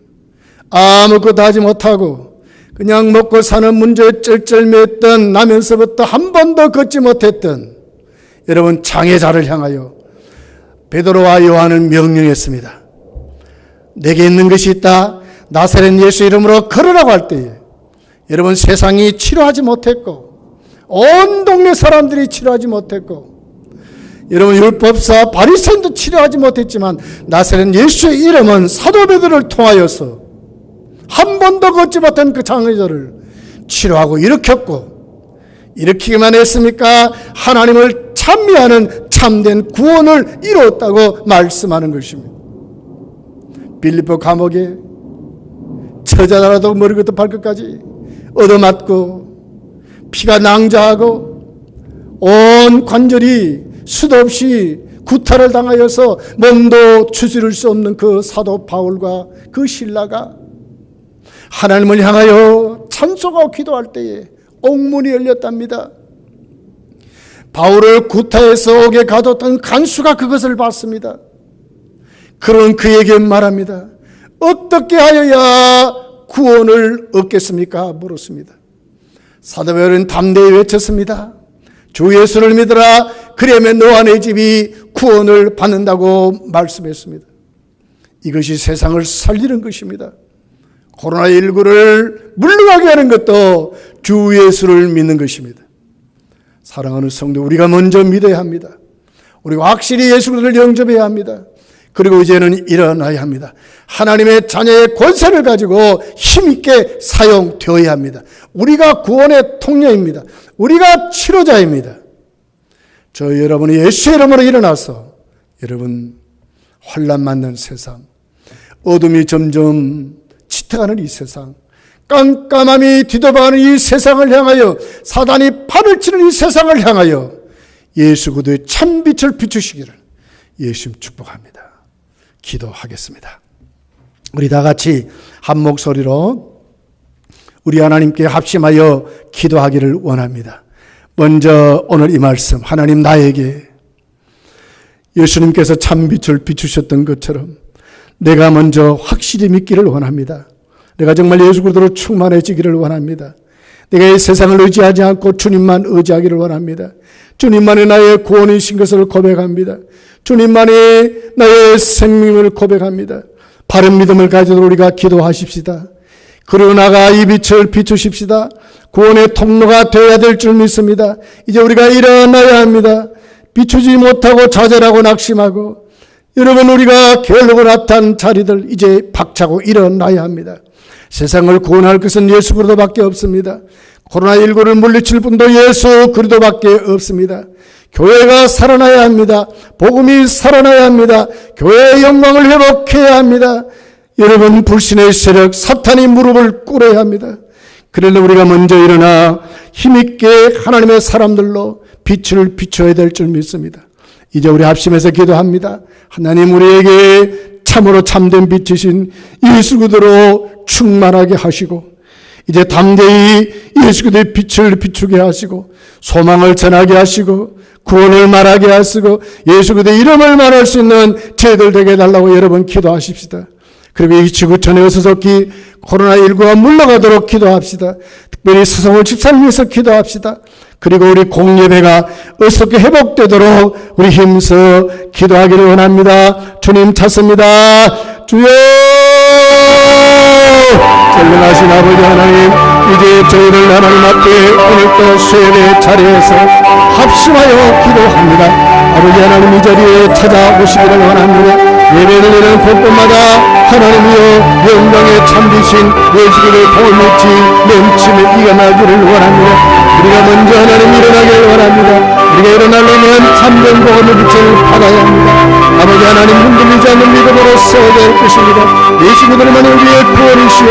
아무것도 하지 못하고 그냥 먹고 사는 문제에 쩔쩔매었던 나면서부터 한 번도 걷지 못했던 여러분 장애자를 향하여 베드로와 요한은 명령했습니다. 내게 있는 것이 있다. 나사렛 예수 이름으로 걸으라고 할 때에 여러분 세상이 치료하지 못했고 온 동네 사람들이 치료하지 못했고 여러분 율법사 바리새인도 치료하지 못했지만 나사렛 예수의 이름은 사도 베드로를 통하여서 한 번도 걷지 못한 그 장애자를 치료하고 일으켰고 일으키기만 했습니까? 하나님을 찬미하는 참된 구원을 이루었다고 말씀하는 것입니다. 빌립보 감옥에 처자라도 머리부터 발끝까지 얻어맞고 피가 낭자하고 온 관절이 수도 없이 구타를 당하여서 몸도 추스릴 수 없는 그 사도 바울과 그 신라가 하나님을 향하여 찬송하고 기도할 때에 옥문이 열렸답니다. 바울을 구타해서 옥에 가뒀던 간수가 그것을 봤습니다. 그런 그에게 말합니다. 어떻게 하여야 구원을 얻겠습니까? 물었습니다. 사도 바울은 담대히 외쳤습니다. 주 예수를 믿으라. 그러면 너와 내 집이 구원을 받는다고 말씀했습니다. 이것이 세상을 살리는 것입니다. 코로나19를 물러가게 하는 것도 주 예수를 믿는 것입니다. 사랑하는 성도, 우리가 먼저 믿어야 합니다. 우리가 확실히 예수 그리스도를 영접해야 합니다. 그리고 이제는 일어나야 합니다. 하나님의 자녀의 권세를 가지고 힘있게 사용되어야 합니다. 우리가 구원의 통로입니다. 우리가 치료자입니다. 저 여러분이 예수의 이름으로 일어나서 여러분 환난 맞는 세상, 어둠이 점점 짙어가는 이 세상, 깜깜함이 뒤덮어가는 이 세상을 향하여 사단이 판을 치는 이 세상을 향하여 예수 그리스도의 참빛을 비추시기를 예수님 축복합니다. 기도하겠습니다. 우리 다 같이 한 목소리로 우리 하나님께 합심하여 기도하기를 원합니다. 먼저 오늘 이 말씀, 하나님 나에게 예수님께서 참빛을 비추셨던 것처럼 내가 먼저 확실히 믿기를 원합니다. 내가 정말 예수 그리스도로 충만해지기를 원합니다. 내가 이 세상을 의지하지 않고 주님만 의지하기를 원합니다. 주님만이 나의 구원이신 것을 고백합니다. 주님만이 나의 생명을 고백합니다. 바른 믿음을 가지고 우리가 기도하십시다. 그리고 나가 이 빛을 비추십시다. 구원의 통로가 되어야 될 줄 믿습니다. 이제 우리가 일어나야 합니다. 비추지 못하고 좌절하고 낙심하고 여러분 우리가 게으르고 나탄 자리들 이제 박차고 일어나야 합니다. 세상을 구원할 것은 예수 그리스도밖에 없습니다. 코로나19를 물리칠 분도 예수 그리스도밖에 없습니다. 교회가 살아나야 합니다. 복음이 살아나야 합니다. 교회의 영광을 회복해야 합니다. 여러분 불신의 세력 사탄이 무릎을 꿇어야 합니다. 그래서 우리가 먼저 일어나 힘있게 하나님의 사람들로 빛을 비춰야 될 줄 믿습니다. 이제 우리 합심해서 기도합니다. 하나님 우리에게 참으로 참된 빛이신 예수 그리스도로 충만하게 하시고 이제 담대히 예수 그리스도의 빛을 비추게 하시고 소망을 전하게 하시고 구원을 말하게 하시고 예수 그리스도의 이름을 말할 수 있는 저희들 되게 해달라고 여러분 기도하십시다. 그리고 이 지구촌의 어수속히 코로나19가 물러가도록 기도합시다. 특별히 서성훈 집사님 위해서 기도합시다. 그리고 우리 공예배가 어떻게 회복되도록 우리 힘써 기도하기를 원합니다. 주님 찾습니다. 주여! 전능하신 아버지 하나님, 이제 저희를 하나님 앞에 오늘도 수요일의 자리에서 합심하여 기도합니다. 아버지 하나님 이 자리에 찾아오시기를 원합니다. 예배를 드리는 곳곳마다 하나님이여 영광에 참되신 예수의 복을 맺지 넘침에 일어나기를 원합니다. 우리가 먼저 하나님 일어나기를 원합니다. 우리가 일어나려면 참된 복음의 빛을 받아야 합니다. 아버지 하나님 흔들리지 않는 믿음으로 세워야 될 것입니다. 예수 그리스도만이 우리의 구원이시오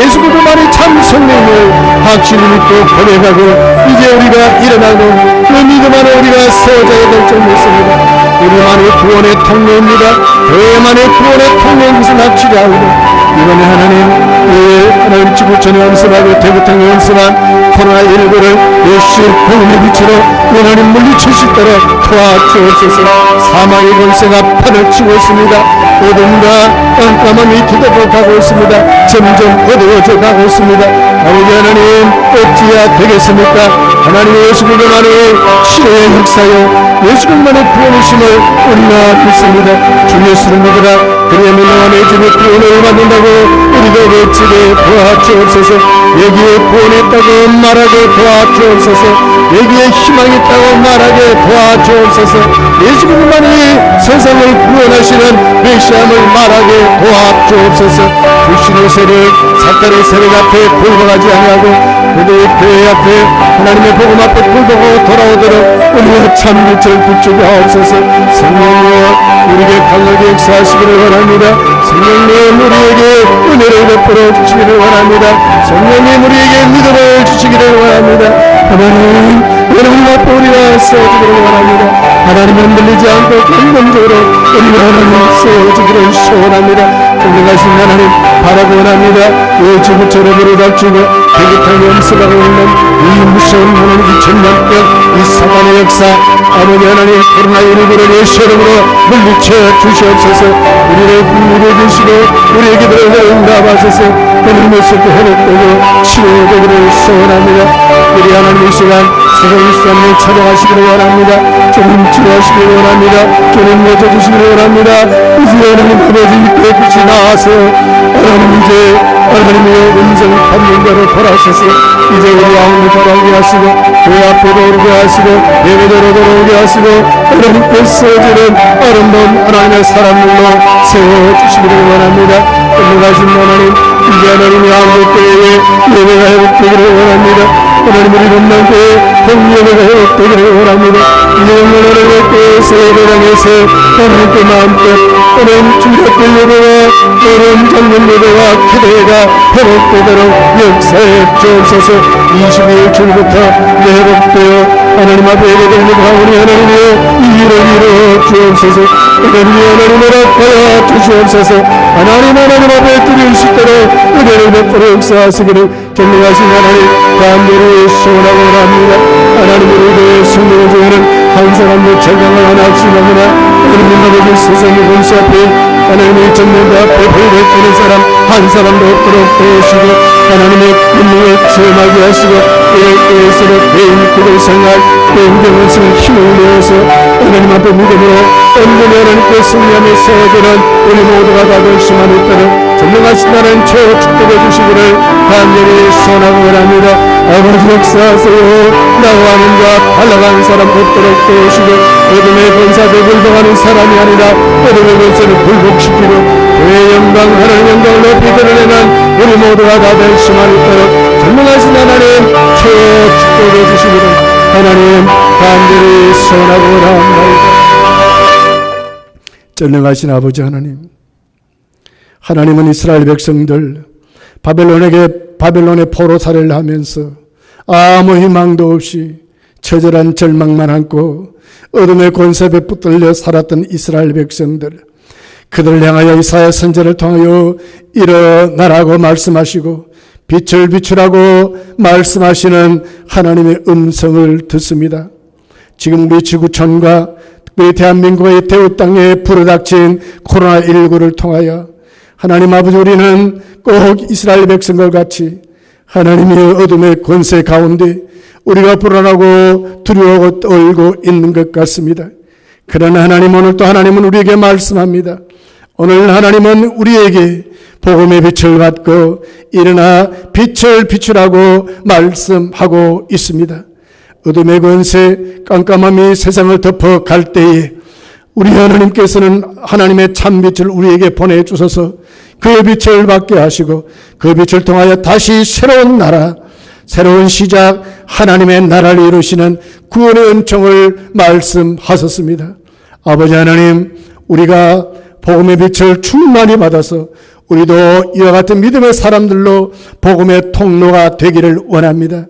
예수 그리스도만이 참 성령을 확실히 믿고 고백하고 이제 우리가 일어나고 그 믿음 안에 우리가 세워져야 될 줄 믿습니다. 우리만의 구원의 통로입니다. 교회만의 구원의 통로인 것을 확실히 알고 이번에 하나님 지구촌에 엄선하고 대구탕에 엄선한 코로나19를 예수의 복음의 빛으로 하나님 물리칠 수 있도록 도와주옵소서. 사망의 권세가 판을 치고 있습니다. 어둠과 깜깜함이 뒤덮어 가고 있습니다. 점점 어두워져 가고 있습니다. 아버지 하나님 어찌해야 되겠습니까? 하나님의 예수 그리스도만이 치료의 역사요 예수 그리스도만의 구원이심을 우리가 믿습니다. 주 예수를 믿으라. 그리하면 너와 내 집에 구원을 받는다고 우리가 외치게 도와주옵소서. 여기에 구원이 있다고 말하게 도와주옵소서. 여기에 희망이 있다고 말하게 도와주옵소서. 예수님만이 세상을 구원하시는 메시아임을 말하게 도와주옵소서. 불신의 세력, 사탄의 세력 앞에 굴복하지 아니하고 그들의 교회 앞에 하나님의 복음 앞에 굴복하고 돌아오도록 우리의 참 빛을 비추게 하옵소서. 성령님 우리에게 강하게 역사하시기를 원합니다. 성령님 우리에게 은혜를 베풀어 주시기를 원합니다. 성령님 우리에게 믿음을 주시기를 원합니다. 하나님 앞에 우리가 세워지기를 원합니다. 하나님 흔들리지 않고 근본적으로 우리가 하나님 세워지기를 소원합니다. 존경하신 하나님 바라고 원합니다. 이 지구처럼 부르닥치고 계급하게 엄습하고 있는 이 무서운 하나님 2000년병 이 사단의 역사 아버지 하나님 코로나19를 예수 이름으로 물리쳐 주시옵소서. 우리를 구원해주시고 우리의 기도를 응답하소서. 하나님의 속에 회복되고 치료되기를 소원합니다. 우리 하나님 이 시간 세상 일상을 찾아가시기를 원합니다. 주님 치료하시기를 원합니다. 주님 내쳐주시기를 원합니다. 이제 하나님 아버지 깨끗이 나와서 하나님 이제 하나님의 음성 판명대로 돌아서서 이제 우리 왕을 돌아오게 하시고 교회 앞에 오게 하시고 예배대로 돌아오게 하시고 하나님께 세워지는 아름다운 하나님의 사람들로 세워주시기를 원합니다. 끝내가신 하나님 이제 하나님의 한국교회에 예배가 회복되기를 원합니다. 하나님 우리 romman교회 공예배가 회복되기를 원합니다. 이제 하나님의 교회에서 예배당에서 하나님께 마음껏 하나님 주일학교 예배와 하나님 장면 예배와 기도회가 회복되도록 역사해 주옵소서. 22일 주일부터 회복되어 하나님 앞에 예배되는 가운데 하나님의 일을 이루어 주옵소서. 하나님의 하나님을 아파야 주시옵소서. 하나님 앞에 드릴 수 있도록 은혜를 베풀어 역사하시기를 전능하신 하나님 간절히 소원하고 합니다. 하나님 우리 교회 성령 중에는 한 사람도 절망을 안 하시나무나 하나님 아버지 세상의 본수 앞에 하나님의 전면도 앞에 회복되는 사람 한 사람도 없도록 도우시고 하나님의 운명을 체험하게 하시고 교회에서는 매일 기도 생활 매일 경험성을 힘을 내어서 하나님 앞에 믿음으로 온전히 하나님께 승리하며 세워지는 우리 모두가 다 결심하며 있도록 전능하신 하나님 최후 축복해 주시기를 간절히 소원하고 원합니다. 아버지 역사하세요. 나와 하는 자 탈락한 사람 없도록 도우시고 어둠의 권사대 불복하는 사람이 아니라 어둠의 권세를 불복시키고 그의 영광 하나님 영광을 높이 드러내는 우리 모두가 다 결심하며 있도록 전능하신 하나님 최후 축복해 주시기를 하나님 간절히 소원하고 원합니다. 전능하신 아버지 하나님은 이스라엘 백성들 바벨론의 포로 살해를 하면서 아무 희망도 없이 처절한 절망만 안고 어둠의 권세에 붙들려 살았던 이스라엘 백성들 그들을 향하여 이사야 선지자를 통하여 일어나라고 말씀하시고 빛을 비추라고 말씀하시는 하나님의 음성을 듣습니다. 지금 우리 지구촌과 특별히 대한민국의 대우 땅에 불어닥친 코로나19를 통하여 하나님 아버지 우리는 꼭 이스라엘 백성과 같이 하나님의 어둠의 권세 가운데 우리가 불안하고 두려워하고 떨고 있는 것 같습니다. 그러나 하나님 오늘 또 하나님은 우리에게 말씀합니다. 오늘 하나님은 우리에게 복음의 빛을 받고 일어나 빛을 비추라고 말씀하고 있습니다. 어둠의 권세 깜깜함이 세상을 덮어갈 때에 우리 하나님께서는 하나님의 참빛을 우리에게 보내주셔서 그 빛을 받게 하시고 그 빛을 통하여 다시 새로운 나라 새로운 시작 하나님의 나라를 이루시는 구원의 은총을 말씀하셨습니다. 아버지 하나님 우리가 복음의 빛을 충만히 받아서 우리도 이와 같은 믿음의 사람들로 복음의 통로가 되기를 원합니다.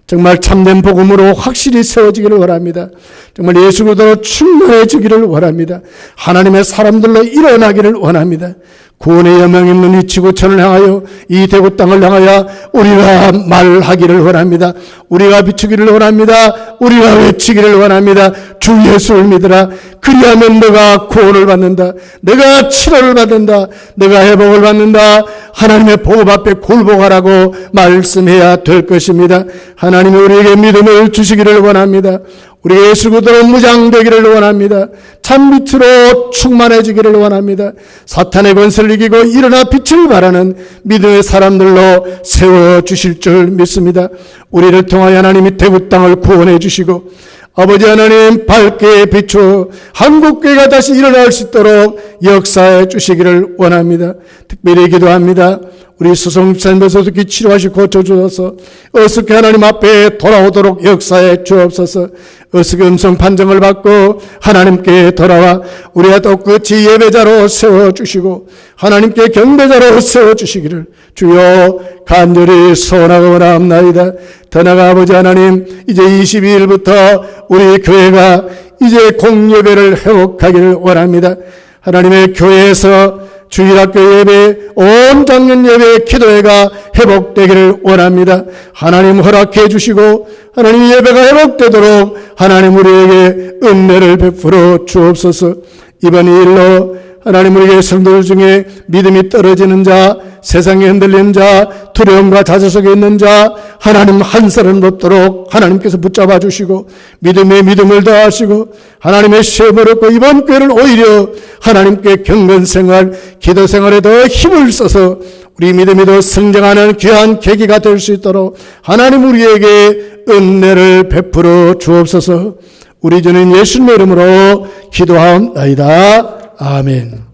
정말 참된 복음으로 확실히 세워지기를 원합니다. 정말 예수 그리스도로 충만해지기를 원합니다. 하나님의 사람들로 일어나기를 원합니다. 구원의 여명 있는 이 지구촌을 향하여 이 대구 땅을 향하여 우리가 말하기를 원합니다. 우리가 비추기를 원합니다. 우리가 외치기를 원합니다. 주 예수를 믿으라. 그리하면 너가 구원을 받는다. 내가 치료를 받는다. 내가 회복을 받는다. 하나님의 복음 앞에 굴복하라고 말씀해야 될 것입니다. 하나님이 우리에게 믿음을 주시기를 원합니다. 우리 예수 그리스도로 무장되기를 원합니다. 참빛으로 충만해지기를 원합니다. 사탄의 권세를 이기고 일어나 빛을 발하는 믿음의 사람들로 세워주실 줄 믿습니다. 우리를 통하여 하나님이 대구 땅을 구원해 주시고 아버지 하나님 밝게 비추어 한국교회가 다시 일어날 수 있도록 역사해 주시기를 원합니다. 특별히 기도합니다. 우리 수성집사님께서 특히 치료하시고 고쳐주셔서 어떻게 하나님 앞에 돌아오도록 역사해 주옵소서. 어떻게 음성 판정을 받고 하나님께 돌아와 우리가 또 끝이 예배자로 세워주시고 하나님께 경배자로 세워주시기를 주여 간절히 소원하고 원합나이다. 더 나아가 아버지 하나님, 이제 22일부터 우리 교회가 이제 공예배를 회복하기를 원합니다. 하나님의 교회에서 주일학교 예배, 온 작년 예배, 기도회가 회복되기를 원합니다. 하나님 허락해 주시고 하나님 예배가 회복되도록 하나님 우리에게 은혜를 베풀어 주옵소서. 이번 일로 하나님 우리의 성도들 중에 믿음이 떨어지는 자, 세상에 흔들리는 자, 두려움과 좌절 속에 있는 자, 하나님 한 사람 없도록 하나님께서 붙잡아 주시고 믿음에 믿음을 더하시고 하나님의 시험을 얻고 이번 교회를 오히려 하나님께 경건생활, 기도생활에 더 힘을 써서 우리 믿음이 더 성장하는 귀한 계기가 될 수 있도록 하나님 우리에게 은혜를 베풀어 주옵소서. 우리 주님 예수님의 이름으로 기도하옵나이다. 아멘.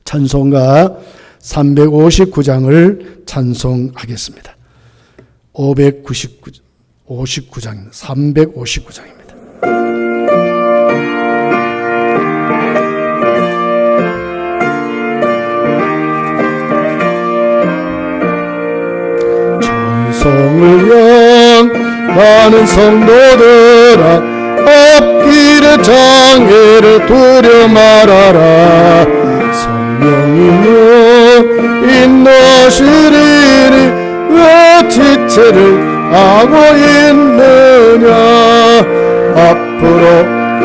찬송가 359장을 찬송하겠습니다. 59장, 359장입니다. 찬송을 향하는 성도들아 앞길의 장애를 두려 말아라. 성령이여 인도하시리니 왜 지체를 하고 있느냐.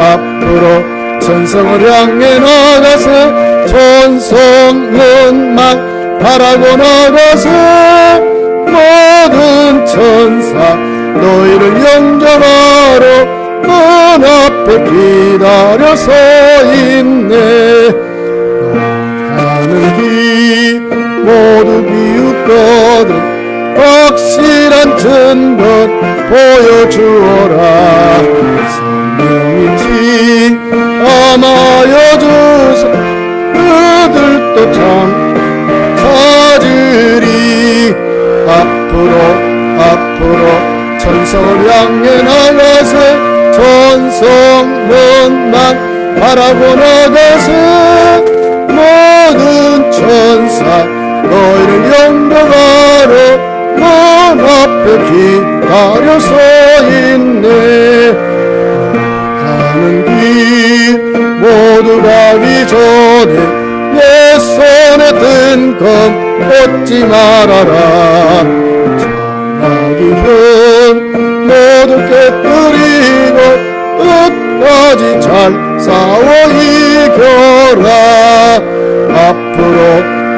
앞으로 천성을 향해 나가세. 천성은만 바라고 나가세. 모든 천사 너희를 영접하러 문 앞에 기다려 서 있네. 가는 길 모두 비웃거든 확실한 증거 보여주어라. 성령인지 아마여 주소 그들도 참 찾으리. 앞으로 천성을 향해 나가세. 천성문만 바라고 나가세. 모든 천사 너희를 영접하러 문 앞에 기다려 서 있네. 가는 길 모두 가기 전에 내 손에 든 검 꽂지 말아라. 전하기 전 모두 깨뜨리고 끝까지 잘 싸워 이겨라.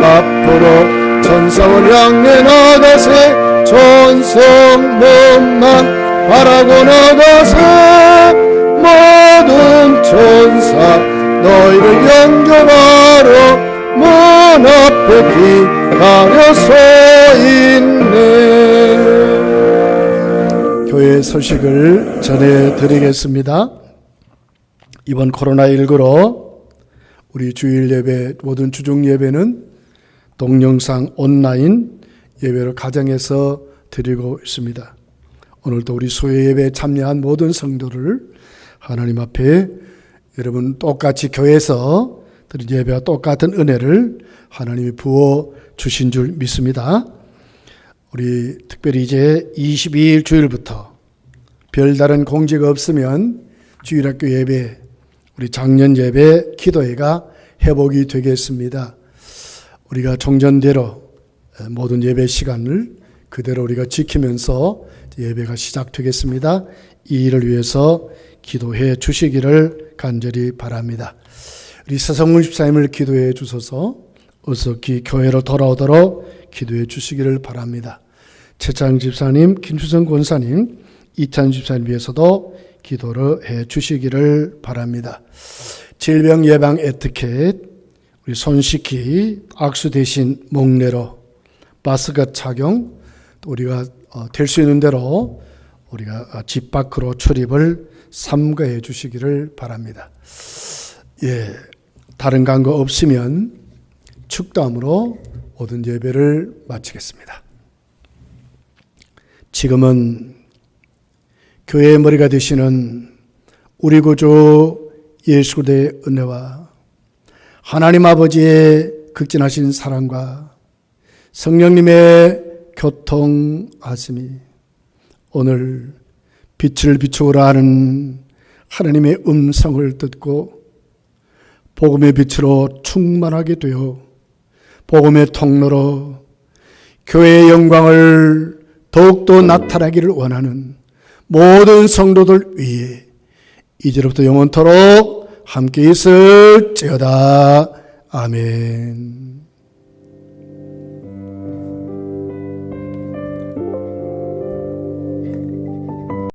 앞으로 천성을 향해 나가세. 천성문만 바라고 나가세. 모든 천사 너희를 영접하러 문 앞에 기다려 서 있네. 교회 소식을 전해드리겠습니다. 이번 코로나19로 우리 주일 예배, 모든 주중 예배는 동영상 온라인 예배를 가정에서 드리고 있습니다. 오늘도 우리 수요 예배에 참여한 모든 성도를 하나님 앞에 여러분 똑같이 교회에서 드린 예배와 똑같은 은혜를 하나님이 부어 주신 줄 믿습니다. 우리 특별히 이제 22일 주일부터 별다른 공지가 없으면 주일학교 예배, 우리 작년 예배, 기도회가 회복이 되겠습니다. 우리가 종전대로 모든 예배 시간을 그대로 우리가 지키면서 예배가 시작되겠습니다. 이 일을 위해서 기도해 주시기를 간절히 바랍니다. 우리 서성문 집사님을 기도해 주셔서 어서 교회로 돌아오도록 기도해 주시기를 바랍니다. 최창 집사님, 김수성 권사님, 이찬 집사님 위해서도 기도를 해 주시기를 바랍니다. 질병 예방 에티켓, 우리 손 씻기, 악수 대신 목례로, 마스크 착용, 또 우리가 될 수 있는 대로 우리가 집 밖으로 출입을 삼가해 주시기를 바랍니다. 예, 다른 간거 없으면 축도함으로 모든 예배를 마치겠습니다. 지금은 교회의 머리가 되시는 우리 구주 예수 그리스도의 은혜와 하나님 아버지의 극진하신 사랑과 성령님의 교통하심이 오늘 빛을 비추어라 하는 하나님의 음성을 듣고 복음의 빛으로 충만하게 되어 복음의 통로로 교회의 영광을 더욱더 나타나기를 원하는 모든 성도들 위해 이제로부터 영원토록 함께 있을지어다. 아멘.